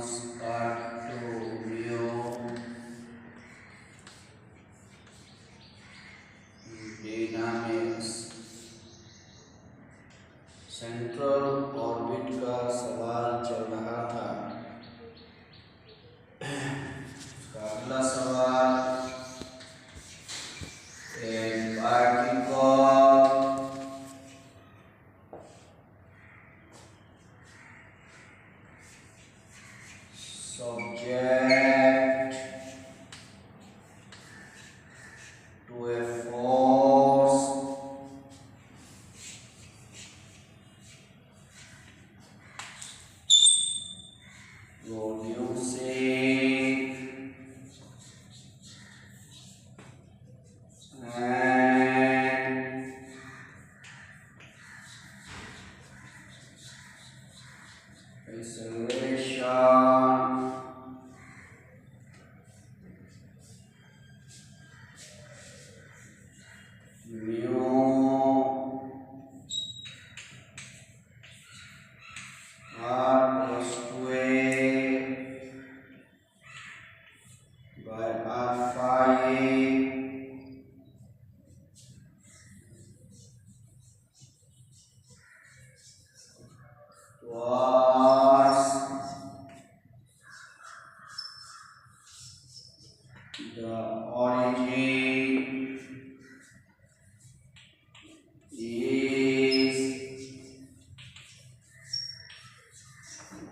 start to view dynamics। Central orbit का सवाल चल रहा था। अगला सवाल, a particle subject to a force producing an acceleration mu r plus 2a by r phi towards the origin is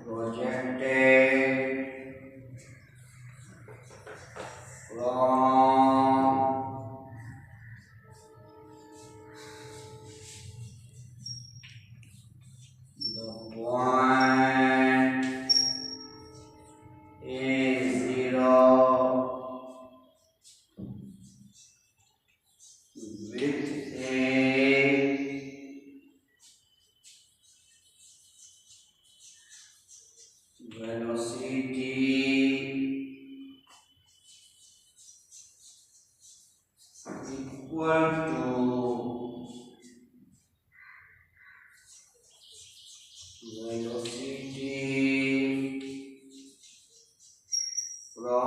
projected from the point A0 with a velocity equal to velocity from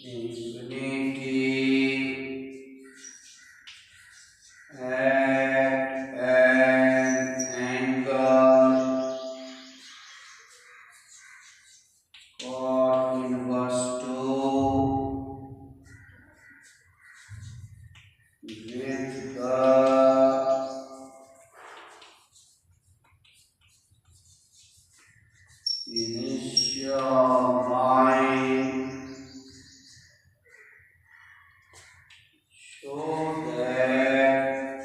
infinity at an angle cot inverse 2 with the initial line show that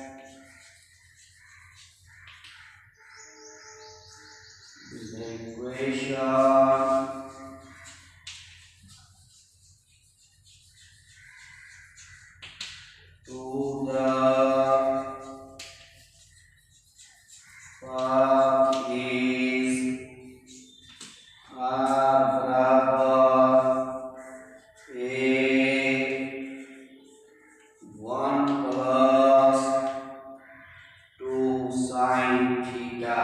the equation to the path is r बराबर a 1 plus 2 sin theta।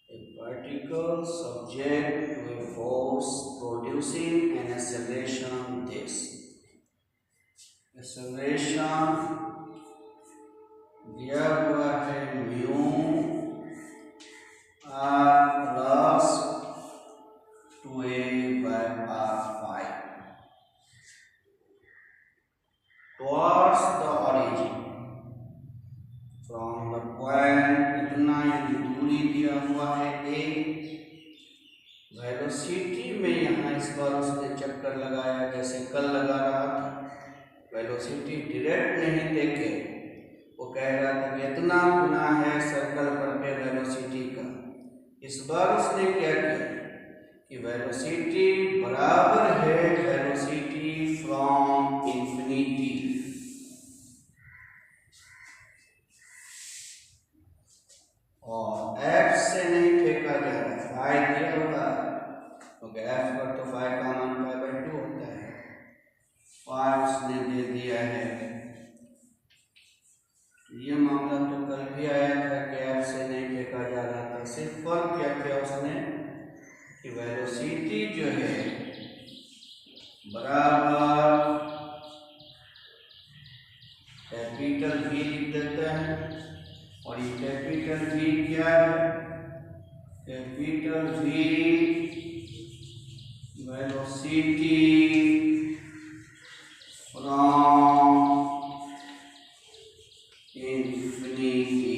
A particle subject to a force producing an acceleration this acceleration दिया हुआ है mu r plus 2a by r phi towards the origin from the point, इतना दूरी दिया हुआ है a। Velocity में यहाँ इस बार उसने चक्कर लगाया जैसे कल लगा रहा था। वेलोसिटी डायरेक्ट नहीं देके वो कह रहा था कि इतना गुना है सर्कल पर पे वेलोसिटी का। इस बार उसने क्या किया कि वेलोसिटी बराबर है वेलोसिटी फ्रॉम इंफिनिटी। दिया है। ये मामला तो कल भी आया था कि एफ से नहीं फेंका जा रहा था। सिर्फ फर्क क्या किया उसने कि वेलोसिटी जो है बराबर कैपिटल V लिख देते हैं। और ये कैपिटल V क्या है? Capital V velocity from infinity.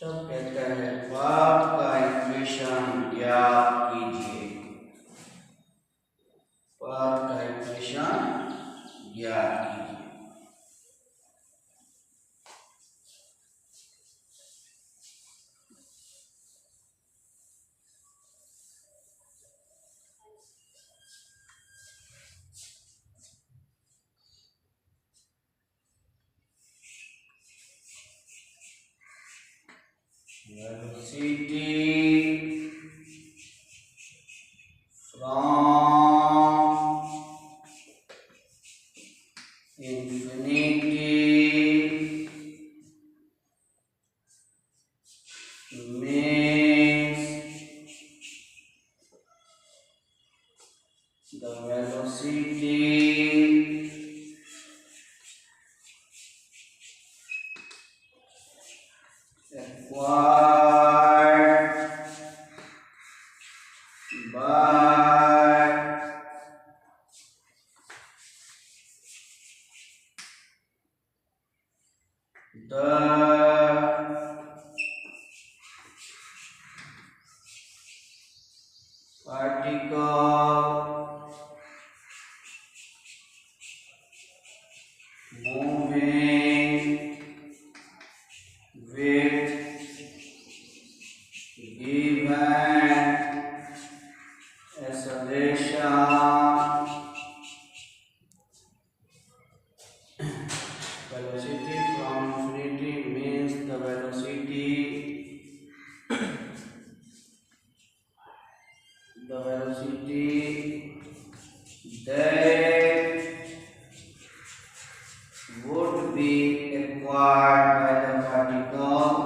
तब कहता है पाथ का इक्वेशन ज्ञात कीजिए। पाथ का इक्वेशन ज्ञात कीजिए। Velocity from infinity means the velocity acquired by the particle moving with given acceleration. Velocity from infinity means the velocity that would be acquired by the particle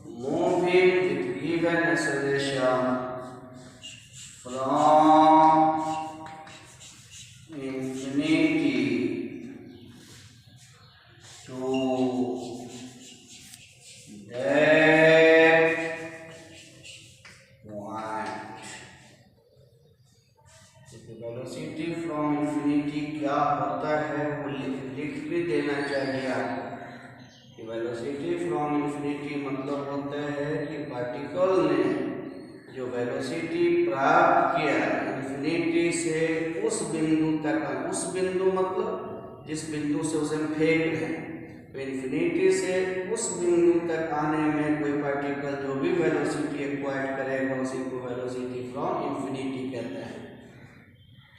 moving with given acceleration from infinity to that point. Velocity from infinity क्या होता है वो लिख भी देना चाहिए आपको कि वेलोसिटी फ्रॉम इंफिनिटी मतलब होता है कि पार्टिकल ने जो वेलोसिटी प्राप्त किया इंफिनिटी से उस बिंदु तक, उस बिंदु मतलब जिस बिंदु से उसे हम फेंक रहे हैं, तो इंफिनिटी से उस बिंदु तक आने में कोई पार्टिकल जो भी वेलोसिटी एक्वायर करेगा उसी को वेलोसिटी फ्रॉम इंफिनिटी कहते हैं।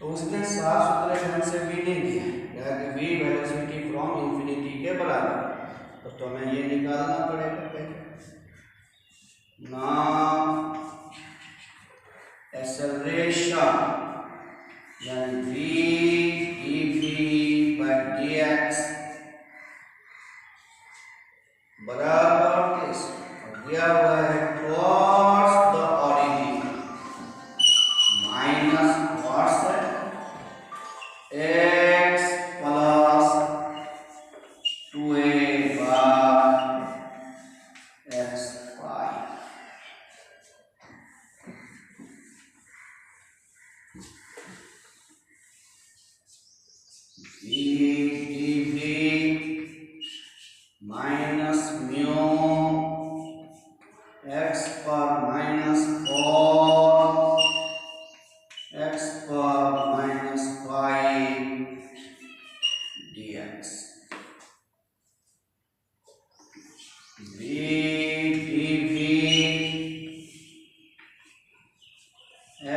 तो उसने साफ सुथरे ढंग से v नहीं दिया कि v वेलोसिटी फ्रॉम इंफिनिटी के बराबर, तो हमें ये निकालना पड़ेगा पहले। नाउ एक्सेलरेशन यानी v dv by dx बराबर किस दिया हुआ है towards the origin minus towards x plus 2a by x y। v dv minus mu x पर minus 4 x पर minus 5 dx। v dv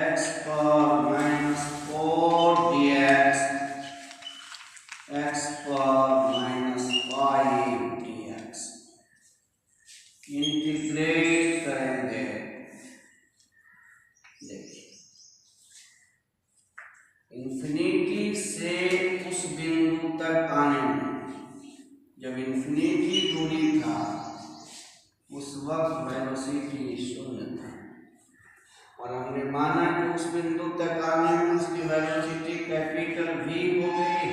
x पर minus 4 dx x पर minus 5 dx इंटीग्रेट करेंगे। देखिए इंफिनिटी से तक आने में जब इन्फिनिटी दूरी था उस वक्त वेलोसिटी शून्य था, और हमने माना कि उस बिंदु तक आने में उसकी वेलोसिटी कैपिटल V हो गई।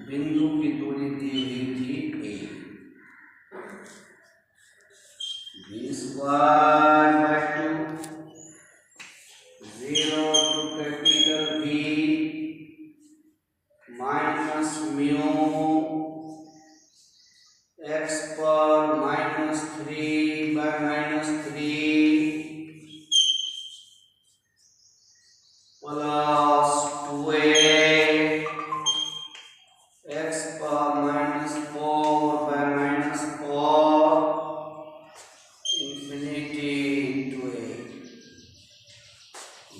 बिंदु की दूरी दी हुई थी a, v square by 2, 0 to capital V minus mu x पर -3 by -3 प्लस 2a x पर -4 by -4 infinity to a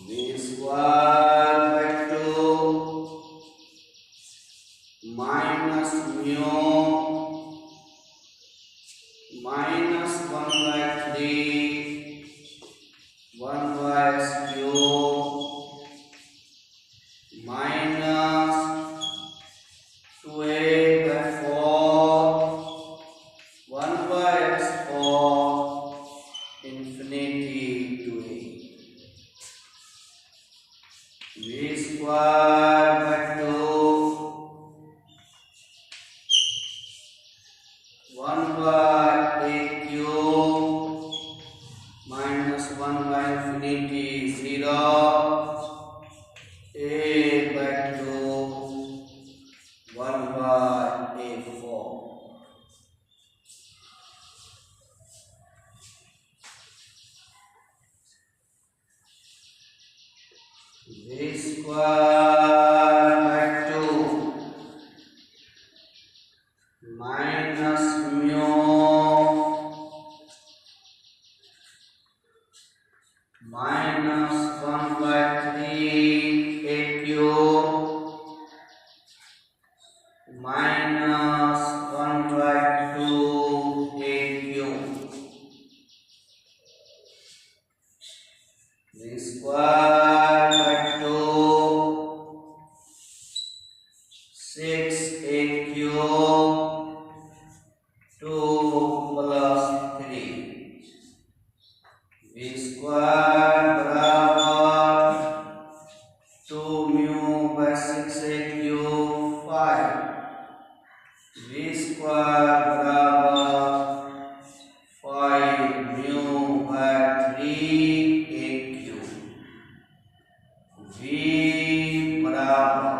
v square by 2 minus mu minus 1 by 3 1 by cube minus 2a by 4 1 by x4 infinity to a v square by 2 1 by a cube minus 1 by infinity 0 a by 2 1 by a 4 v square by 2 minus mu minus 1 by 3 a cube minus 1 by 2 a cube v square by 2 6 a cube 2 plus 3 v square बराबर 2 mu by 6 a cube 5 v square बराबर 5 mu by 3 a cube v बराबर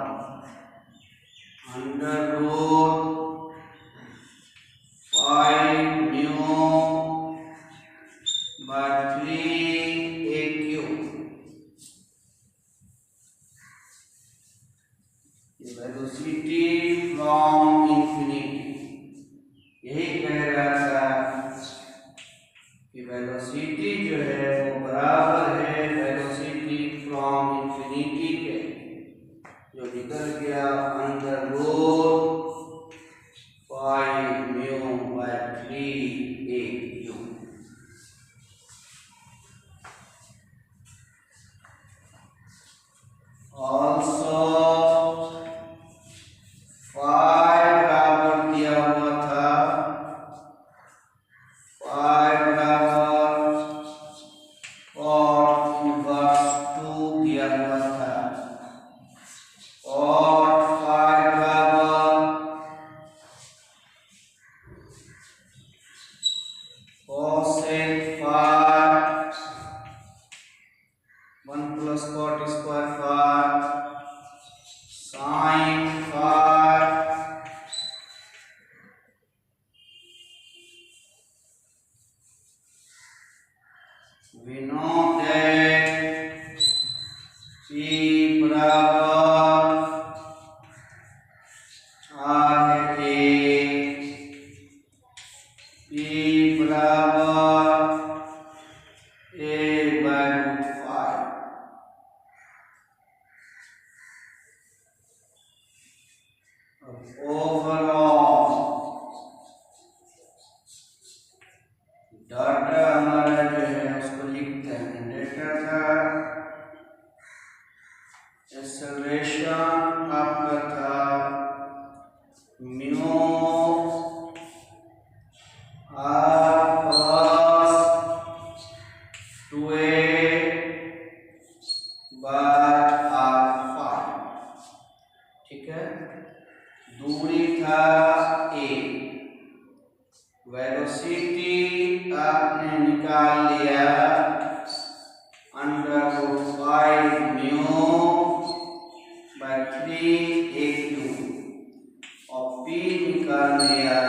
under root 5 mu by 3 a cube velocity from infinity. यही कह रहा था कि velocity जो है वो बराबर है वेलोसिटी फ्रॉम इंफिनिटी के, जो निकल गया under root 5 mu by 3 a cube। Also बराबर दिया हुआ था, बराबर cot इनवर्स 2 दिया हुआ था, और बराबर cosec 1 plus cot square sin we know that P बराबर R है, P बराबर A by root 5। Overall data हमारा जो है उसको लिखते हैं। डेटा था एक्सेलरेशन आपका था ठीक है, दूरी था a, वेलोसिटी आपने निकाल लिया √5μ/3 aq और p निकाल लिया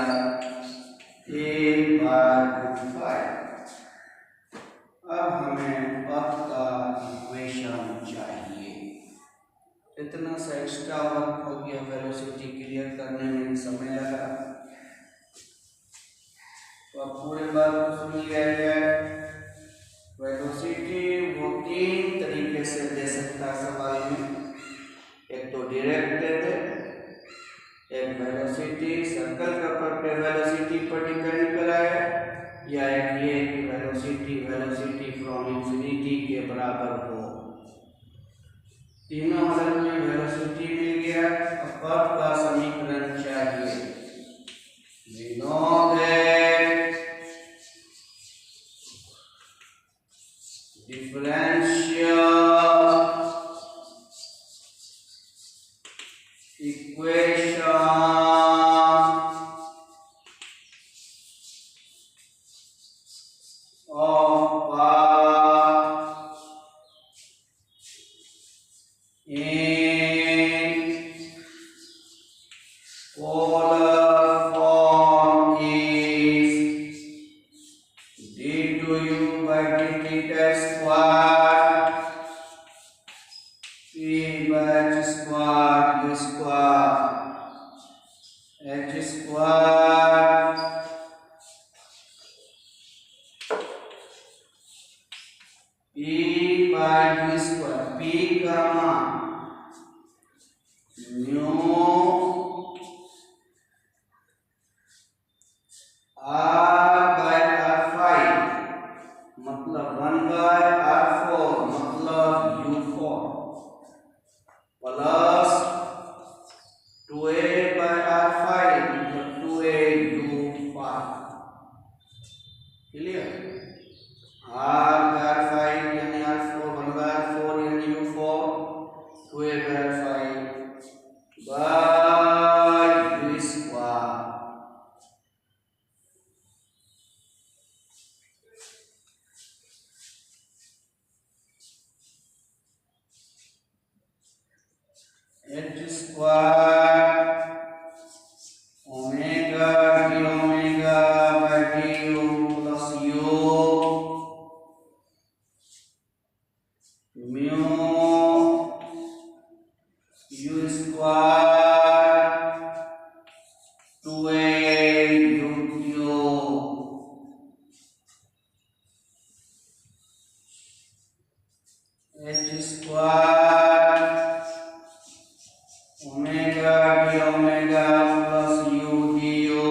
a/5। अब हमें पथ का इक्वेशन चाहिए। इतना सा एक्स्ट्रा वर्क हो गया, वेलोसिटी क्लियर करने में समय लगा, तो अब पूरे बात को सुन लिया जाए। वेलोसिटी वो 3 तरीके से दे सकता है सवाल में। एक तो डायरेक्ट दे दे, एक वेलोसिटी सर्कल का पर वेलोसिटी पर डिपेंड कराए, या एक ये कि वेलोसिटी फ्रॉम इंफिनिटी के बराबर हो। तीनों हालत में वेलोसिटी मिल गया, अब पथ का समीकरण चाहिए। We know that differential equation of path in polar form is d/dt square p/h² u² h² p/u², p का मान म्यू r/r5 मतलब 1/r4 मतलब u4 प्लस 2a/r5 मतलब 2a/u5। क्लियर? r/r5 यानी r4, 1/r4 यानी u4, 2a/r5 by u square। h² omega d omega by du plus u mu u² 2a/u³ h² omega d omega plus u du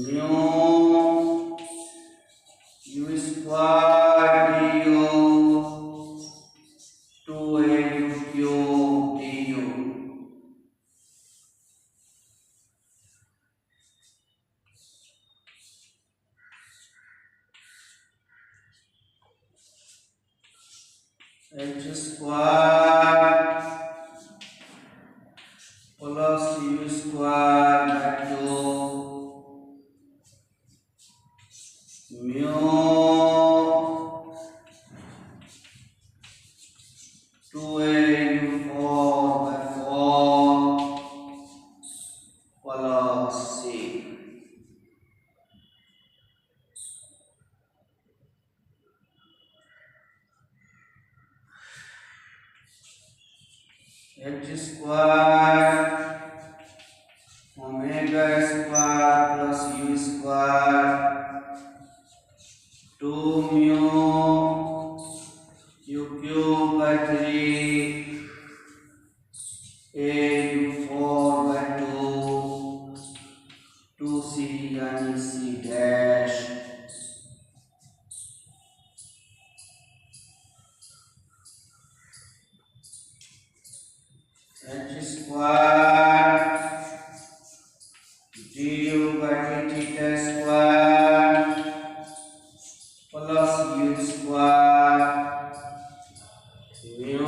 mu u² du 2a/u³ du। h² plus u² by 2 mu 2a/u4 by 4 plus c। h² omega square plus u² 2 mu u³ by 3 a/u4 by 2 2c यानी c dash. h² du/d square plus u² mu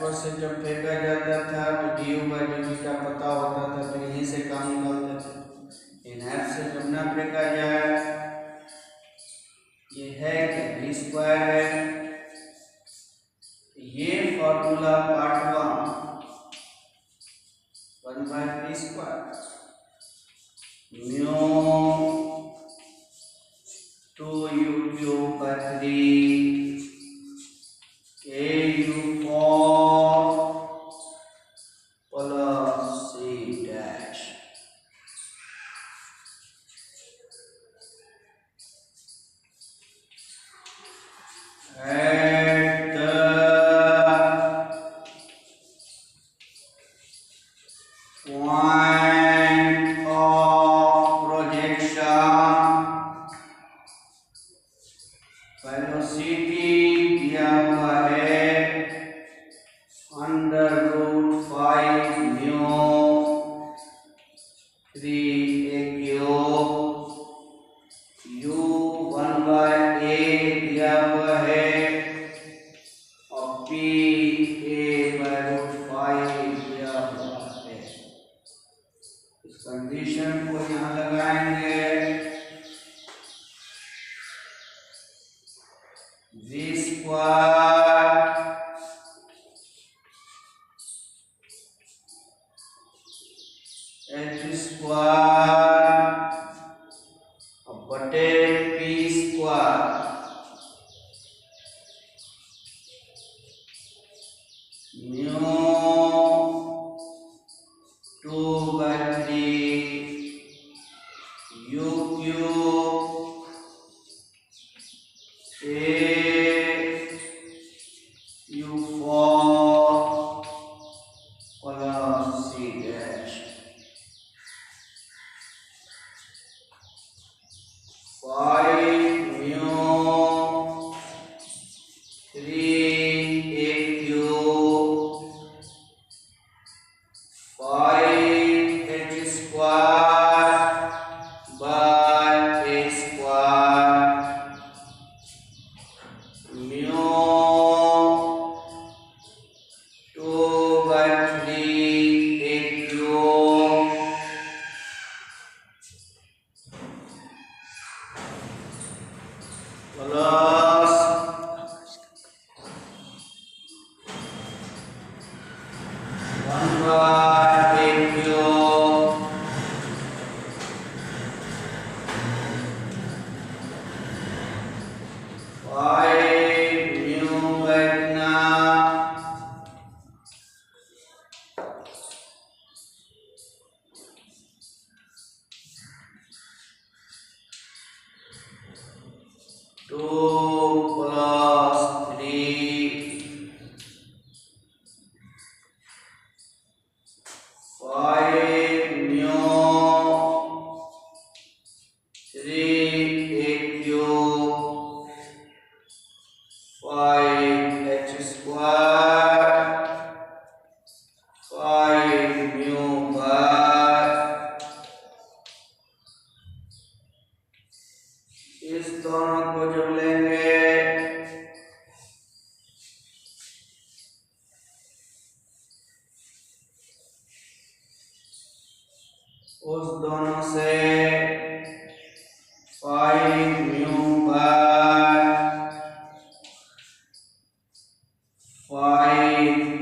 पर से जब फेंका जाता था तो du/dt का पता होता था, तो यहीं से काम निकालते थे। इन F से जब ना फेंका जाए, ये है कि v² है। ये formula part 1/p², mu 2u³ 3 au4 plus c'। At the point of projection, velocity दिया हुआ है √5 म्यू 3a³, u1/a दिया हुआ है और p a/√5 दिया हुआ है। इस कंडीशन को यहाँ लगाएंगे। v² h² बटे p² mu 2/3 u³ u4 plus c'। 5 mu 3a³, 5h²/a² mu 2/3a³ plus 1/a³, 5 mu इतना 2 plus 3, 5 mu 3a³, 5h², 5 mu पर इस दोनों को जब लेंगे उस दोनों से 5 म्यू पर 5h²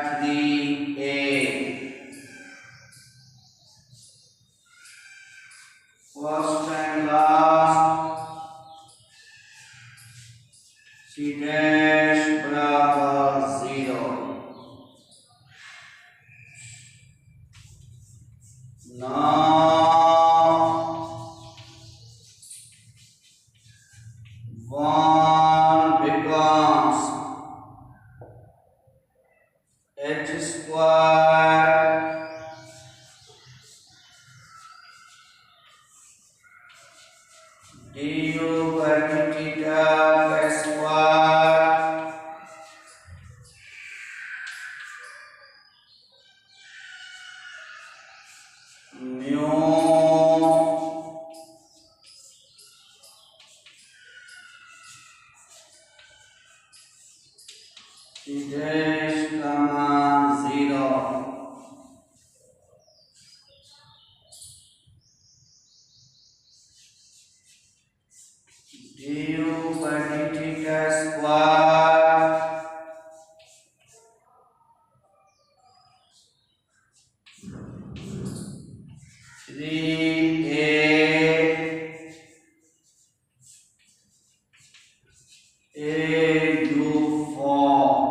म्यू/3a। फर्स्ट एंड लास्ट c' बराबर 0। Now 1 becomes h² du/dθ² du by d theta square 3a u 4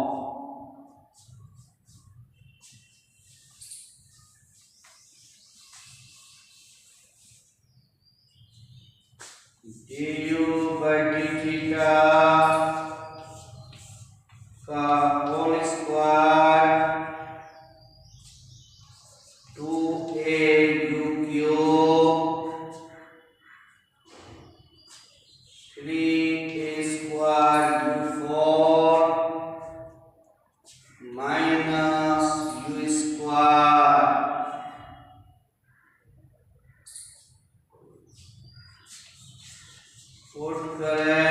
du by d theta का whole square 2a u cube 3a square u 4 minus u square put करें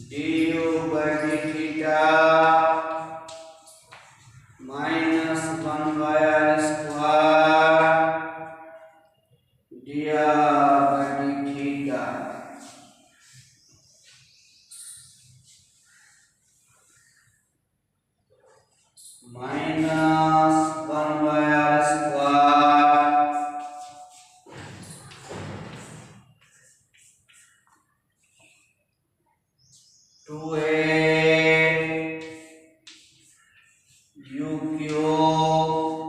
du by d theta minus 1 by r square dr by d theta minus 1 by r square 2a u cube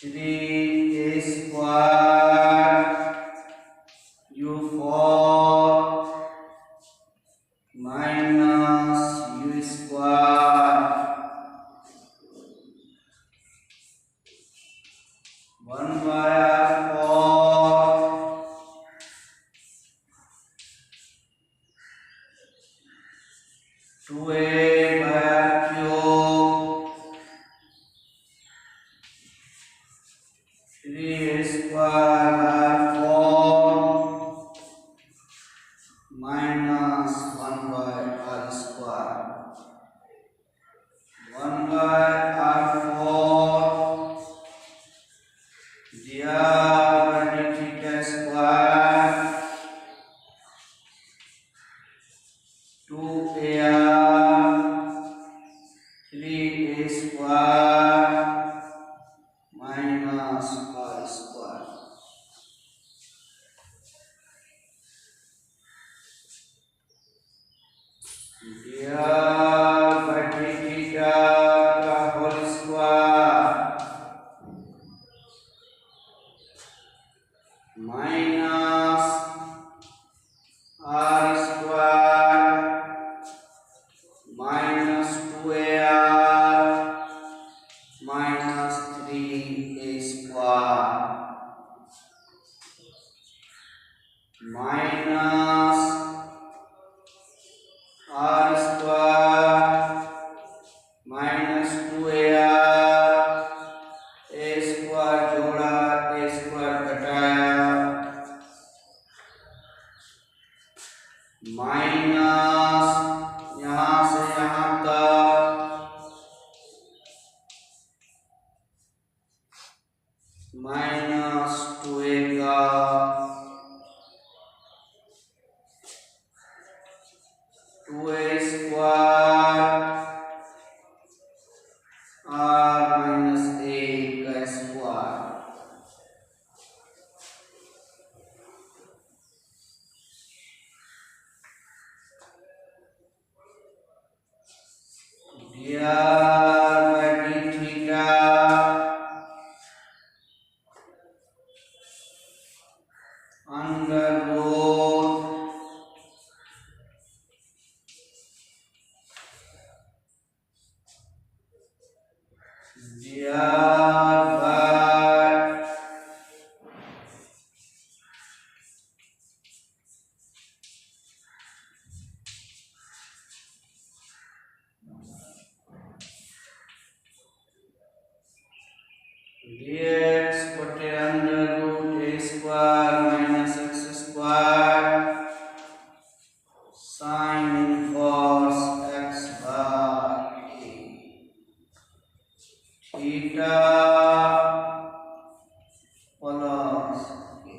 3a square u 4 minus u square 1 by r 4 2a by r cube 3a square by 4 minus 1 by r square 1 by r 4 dr by d theta square 2ar 3a square minus r square dr by d theta का whole square minus r square minus 2ar minus 3a square minus r square minus 2ar a square जोड़ा a square घटाया minus यहाँ से यहाँ तक minus 2a का 2a square r minus a का square dr by d theta under root dr by dx बटे under root a square minus x square sine inverse x by a theta plus a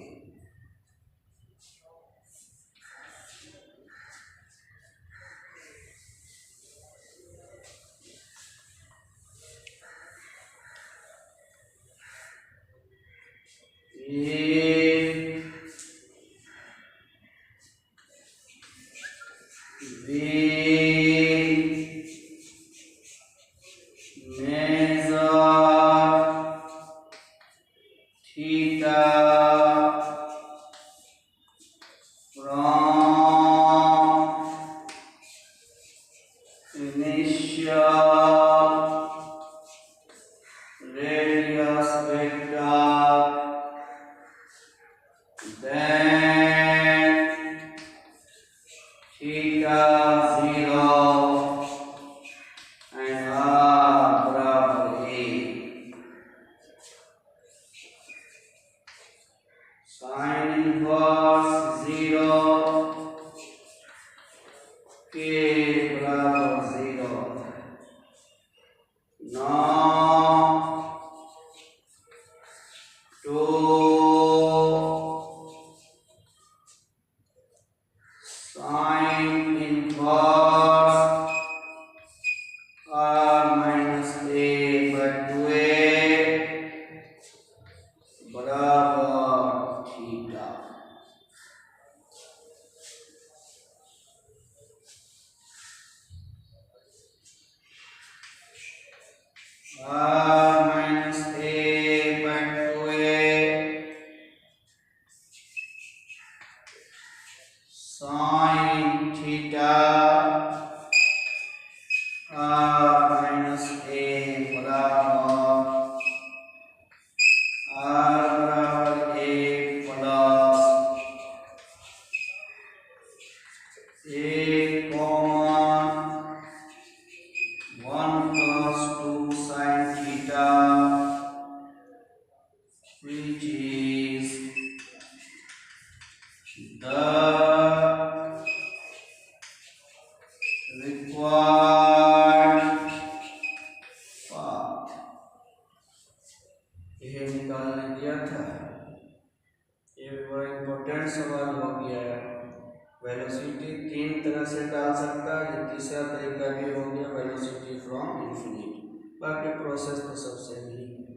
सवाल हो गया है। Velocity तीन तरह से डाल सकता है, ये तीसरा तरीका भी हो गया, वेलोसिटी फ्रॉम इन्फिनिट। बाकी प्रोसेस तो सब सेम ही है।